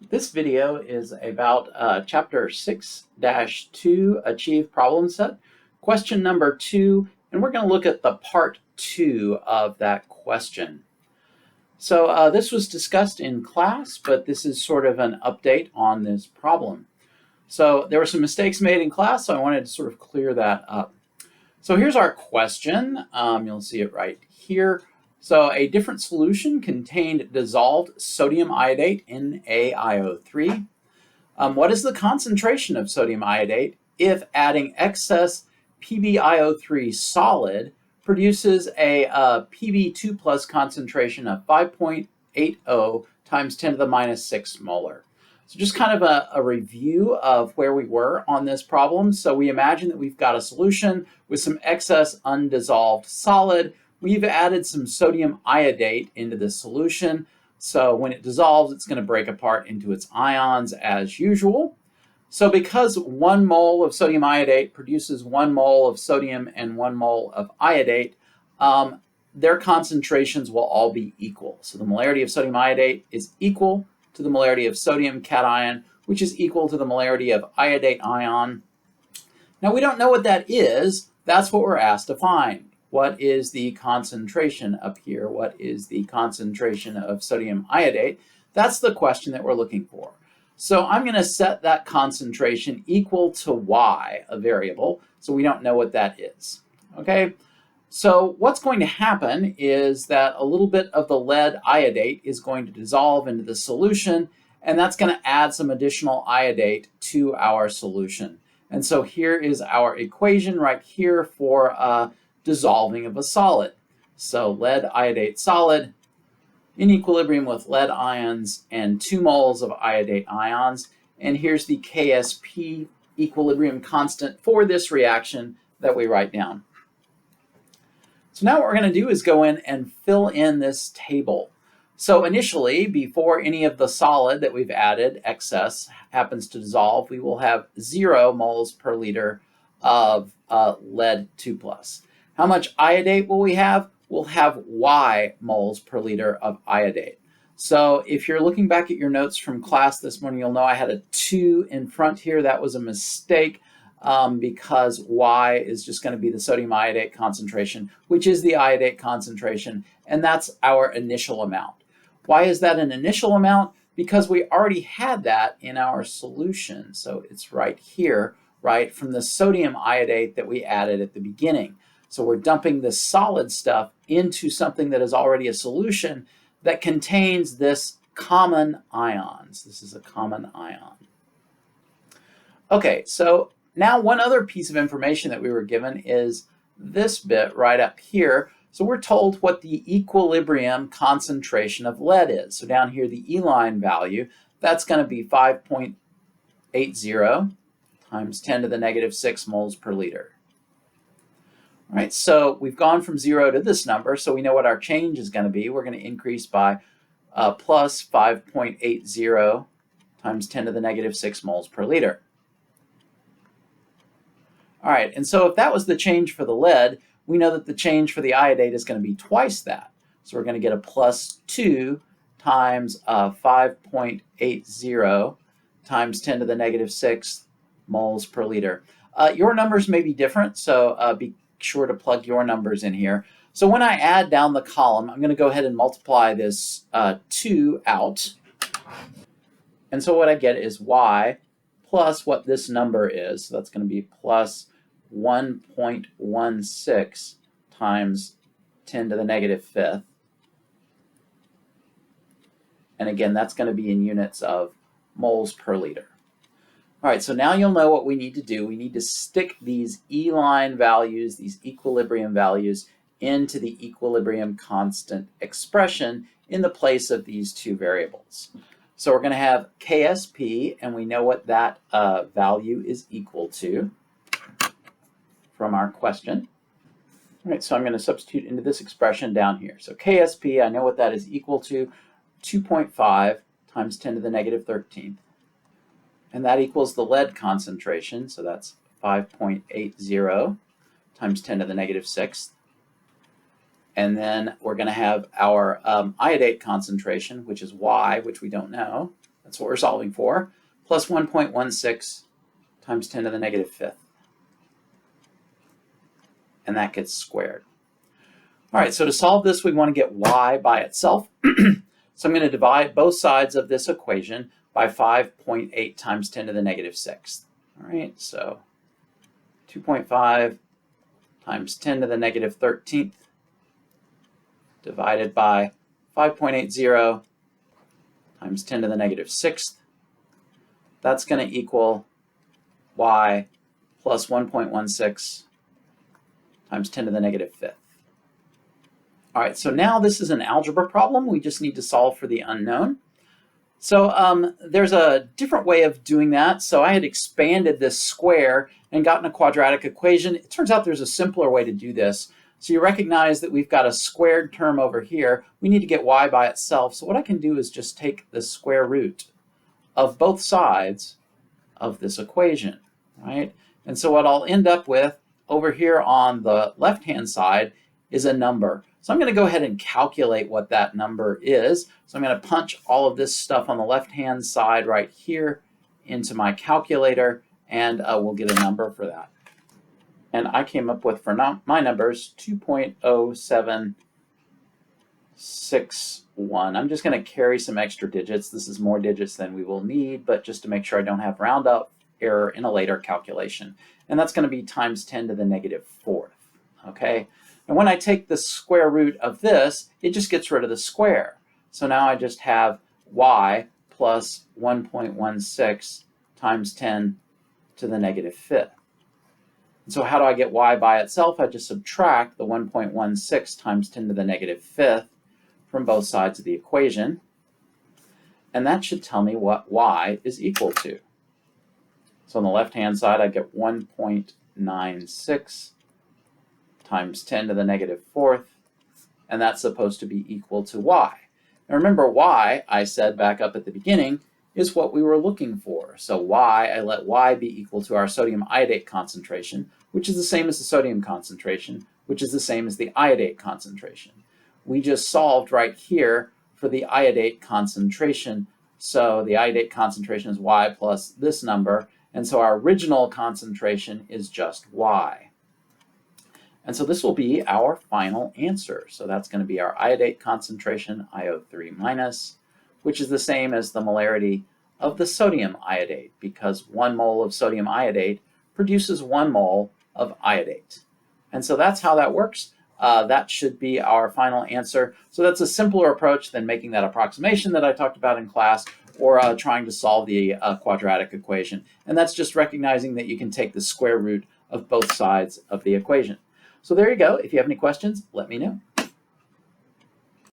This video is about Chapter 6-2, Achieve Problem Set, question number 2, and we're going to look at the part 2 of that question. So this was discussed in class, but this is sort of an update on this problem. So there were some mistakes made in class, so I wanted to sort of clear that up. So here's our question. You'll see it right here. So a different solution contained dissolved sodium iodate in AiO3. What is the concentration of sodium iodate if adding excess PbIO3 solid produces a Pb2 plus concentration of 5.80 times 10 to the minus 6 molar? So just kind of a review of where we were on this problem. So we imagine that we've got a solution with some excess undissolved solid. We've added some sodium iodate into the solution. So when it dissolves, it's going to break apart into its ions as usual. So because 1 mole of sodium iodate produces 1 mole of sodium and 1 mole of iodate, their concentrations will all be equal. So the molarity of sodium iodate is equal to the molarity of sodium cation, which is equal to the molarity of iodate ion. Now we don't know what that is. That's what we're asked to find. What is the concentration up here? What is the concentration of sodium iodate? That's the question that we're looking for. So I'm going to set that concentration equal to y, a variable, so we don't know what that is. Okay? So what's going to happen is that a little bit of the lead iodate is going to dissolve into the solution, and that's going to add some additional iodate to our solution. And so here is our equation right here for dissolving of a solid. So lead iodate solid in equilibrium with lead ions and 2 moles of iodate ions. And here's the KSP equilibrium constant for this reaction that we write down. So now what we're going to do is go in and fill in this table. So initially, before any of the solid that we've added, excess, happens to dissolve, we will have 0 moles per liter of lead 2+. How much iodate will we have? We'll have Y moles per liter of iodate. So if you're looking back at your notes from class this morning, you'll know I had a 2 in front here. That was a mistake. Because Y is just going to be the sodium iodate concentration, which is the iodate concentration, and that's our initial amount. Why is that an initial amount? Because we already had that in our solution. So it's right here, right, from the sodium iodate that we added at the beginning. So we're dumping this solid stuff into something that is already a solution that contains this common ions. This is a common ion. Okay, so now one other piece of information that we were given is this bit right up here. So we're told what the equilibrium concentration of lead is. So down here, the E line value, that's going to be 5.80 times 10 to the negative 6 moles per liter. All right, so we've gone from 0 to this number, so we know what our change is going to be. We're going to increase by plus 5.80 times 10 to the negative 6 moles per liter. All right, and so if that was the change for the lead, we know that the change for the iodate is going to be twice that. So we're going to get a plus 2 times 5.80 times 10 to the negative 6 moles per liter. Your numbers may be different, so be sure to plug your numbers in here. So when I add down the column, I'm going to go ahead and multiply this 2 out. And so what I get is y plus what this number is. So that's going to be plus 1.16 times 10 to the negative 5th. And again, that's going to be in units of moles per liter. All right, so now you'll know what we need to do. We need to stick these E line values, these equilibrium values, into the equilibrium constant expression in the place of these two variables. So we're going to have KSP, and we know what that value is equal to from our question. All right, so I'm going to substitute into this expression down here. So KSP, I know what that is equal to, 2.5 times 10 to the negative 13th. And that equals the lead concentration, so that's 5.80 times 10 to the negative 6th. And then we're going to have our iodate concentration, which is Y, which we don't know. that's what we're solving for, plus 1.16 times 10 to the negative fifth. And that gets squared. All right, so to solve this, we want to get y by itself. So I'm going to divide both sides of this equation by 5.8 times 10 to the negative sixth. All right, so 2.5 times 10 to the negative 13th divided by 5.80 times 10 to the negative sixth. That's going to equal y plus 1.16 times 10 to the negative fifth. All right, so now this is an algebra problem. We just need to solve for the unknown. So there's a different way of doing that. So I had expanded this square and gotten a quadratic equation. It turns out there's a simpler way to do this. So you recognize that we've got a squared term over here. We need to get y by itself. So what I can do is just take the square root of both sides of this equation, right? And so what I'll end up with over here on the left-hand side is a number. So I'm going to go ahead and calculate what that number is. So I'm going to punch all of this stuff on the left-hand side right here into my calculator, and we'll get a number for that. And I came up with, for my numbers, 2.0761. I'm just going to carry some extra digits. This is more digits than we will need, but just to make sure I don't have round-up error in a later calculation. And that's going to be times 10 to the negative fourth. Okay? And when I take the square root of this, it just gets rid of the square. So now I just have y plus 1.16 times 10 to the negative fifth. And so how do I get y by itself? I just subtract the 1.16 times 10 to the negative fifth from both sides of the equation. And that should tell me what y is equal to. So on the left-hand side, I get 1.96 times 10 to the negative fourth, and that's supposed to be equal to y. Now remember, y, I said back up at the beginning, is what we were looking for. So y, I let y be equal to our sodium iodate concentration, which is the same as the sodium concentration, which is the same as the iodate concentration. We just solved right here for the iodate concentration. So the iodate concentration is y plus this number, and so our original concentration is just y. And so this will be our final answer. So that's going to be our iodate concentration, IO3 minus, which is the same as the molarity of the sodium iodate, because 1 mole of sodium iodate produces 1 mole of iodate. And so that's how that works. That should be our final answer. So that's a simpler approach than making that approximation that I talked about in class, or trying to solve the quadratic equation. And that's just recognizing that you can take the square root of both sides of the equation. So there you go. If you have any questions, let me know.